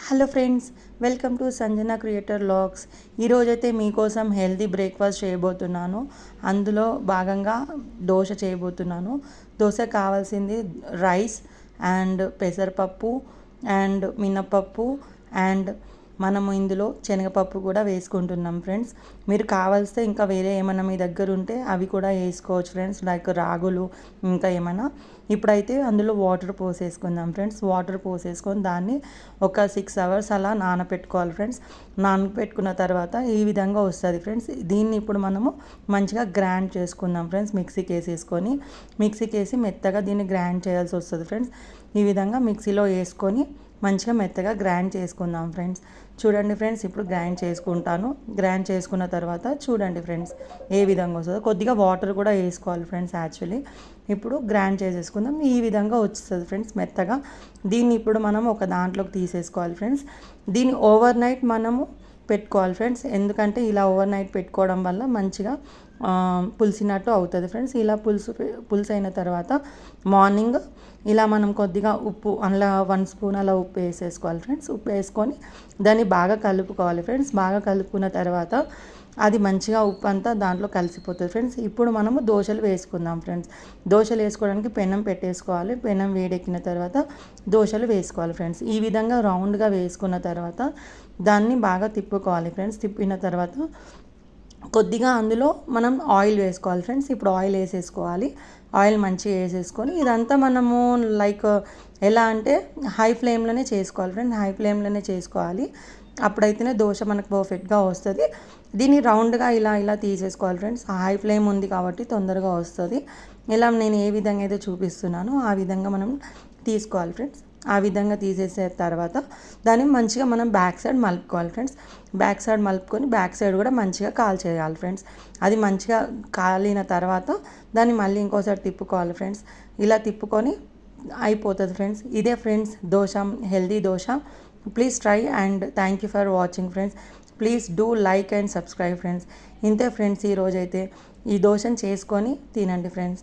Hello friends, welcome to Sanjana creator vlogs. ఈరోజైతే మీకోసం healthy breakfast చేయబోతున్నాను. అందులో భాగంగా దోశ చేయబోతున్నాను. దోశ కావాల్సింది రైస్ అండ్ పెసరపప్పు అండ్ మినపప్పు అండ్ మనము ఇందులో శనగపప్పు కూడా వేసుకుంటున్నాం ఫ్రెండ్స్. మీరు కావాల్స్తే ఇంకా వేరే ఏమైనా మీ దగ్గర ఉంటే అవి కూడా వేసుకోవచ్చు ఫ్రెండ్స్, లైక్ రాగులు ఇంకా ఏమైనా. ఇప్పుడైతే అందులో వాటర్ పోసేసుకుందాం ఫ్రెండ్స్. వాటర్ పోసేసుకొని దాన్ని ఒక 6 అవర్స్ అలా నానపెట్టుకోవాలి ఫ్రెండ్స్. నానపెట్టుకున్న తర్వాత ఈ విధంగా వస్తుంది ఫ్రెండ్స్. దీన్ని ఇప్పుడు మనము మంచిగా గ్రైండ్ చేసుకుందాం ఫ్రెండ్స్. మిక్సీకి వేసి మెత్తగా దీన్ని గ్రైండ్ చేయాల్సి వస్తుంది ఫ్రెండ్స్. ఈ విధంగా మిక్సీలో వేసుకొని మంచిగా మెత్తగా గ్రైండ్ చేసుకుందాం ఫ్రెండ్స్. చూడండి ఫ్రెండ్స్, ఇప్పుడు గ్రైండ్ చేసుకుంటాను. గ్రైండ్ చేసుకున్న తర్వాత చూడండి ఫ్రెండ్స్ ఏ విధంగా వస్తుందో. కొద్దిగా వాటర్ కూడా వేసుకోవాలి ఫ్రెండ్స్ యాక్చువల్లీ. ఇప్పుడు గ్రైండ్ చేసేసుకుందాం. ఈ విధంగా వస్తుంది ఫ్రెండ్స్ మెత్తగా. దీన్ని ఇప్పుడు మనం ఒక దాంట్లోకి తీసేసుకోవాలి ఫ్రెండ్స్. దీన్ని ఓవర్ నైట్ మనము పెట్టుకోవాలి ఫ్రెండ్స్. ఎందుకంటే ఇలా ఓవర్ నైట్ పెట్టుకోవడం వల్ల మంచిగా పులిసినట్టు అవుతుంది ఫ్రెండ్స్. ఇలా పులుసు అయిన తర్వాత మార్నింగ్ ఇలా మనం కొద్దిగా ఉప్పు అలా 1 స్పూన్ అలా ఉప్పు వేసేసుకోవాలి ఫ్రెండ్స్. ఉప్పు వేసుకొని దాన్ని బాగా కలుపుకోవాలి ఫ్రెండ్స్. బాగా కలుపుకున్న తర్వాత అది మంచిగా ఉప్పు అంతా దాంట్లో కలిసిపోతుంది ఫ్రెండ్స్. ఇప్పుడు మనము దోశలు వేసుకుందాం ఫ్రెండ్స్. దోశలు వేసుకోవడానికి పెనం పెట్టేసుకోవాలి. పెనం వేడెక్కిన తర్వాత దోశలు వేసుకోవాలి ఫ్రెండ్స్. ఈ విధంగా రౌండ్గా వేసుకున్న తర్వాత దాన్ని బాగా తిప్పుకోవాలి ఫ్రెండ్స్. తిప్పిన తర్వాత కొద్దిగా అందులో మనం ఆయిల్ వేసుకోవాలి ఫ్రెండ్స్. ఇప్పుడు ఆయిల్ వేసేసుకోవాలి. ఆయిల్ మంచిగా వేసేసుకొని ఇదంతా మనము లైక్ ఎలా అంటే హై ఫ్లేమ్లోనే చేసుకోవాలి ఫ్రెండ్స్. హై ఫ్లేమ్లోనే చేసుకోవాలి. అప్పుడైతేనే దోశ మనకు పర్ఫెక్ట్గా వస్తుంది. దీన్ని రౌండ్గా ఇలా ఇలా తీసేసుకోవాలి ఫ్రెండ్స్. హై ఫ్లేమ్ ఉంది కాబట్టి తొందరగా వస్తుంది. ఇలా నేను ఏ విధంగా అయితే చూపిస్తున్నానో ఆ విధంగా మనం తీసుకోవాలి ఫ్రెండ్స్. ఆ విధంగా తీసేసిన తర్వాత దాన్ని మంచిగా మనం బ్యాక్ సైడ్ మలుపుకోవాలి ఫ్రెండ్స్. బ్యాక్ సైడ్ మలుపుకొని బ్యాక్ సైడ్ కూడా మంచిగా కాల్చేయాలి ఫ్రెండ్స్. అది మంచిగా కాలిన తర్వాత దాన్ని మళ్ళీ ఇంకోసారి తిప్పుకోవాలి ఫ్రెండ్స్. ఇలా తిప్పుకొని అయిపోతుంది ఫ్రెండ్స్. ఇదే friends dosa, healthy dosa. Please try and thank you for watching friends. Please do like and subscribe friends. ఇంతే ఫ్రెండ్స్, ఈరోజైతే ఈ దోశను చేసుకొని తినండి ఫ్రెండ్స్.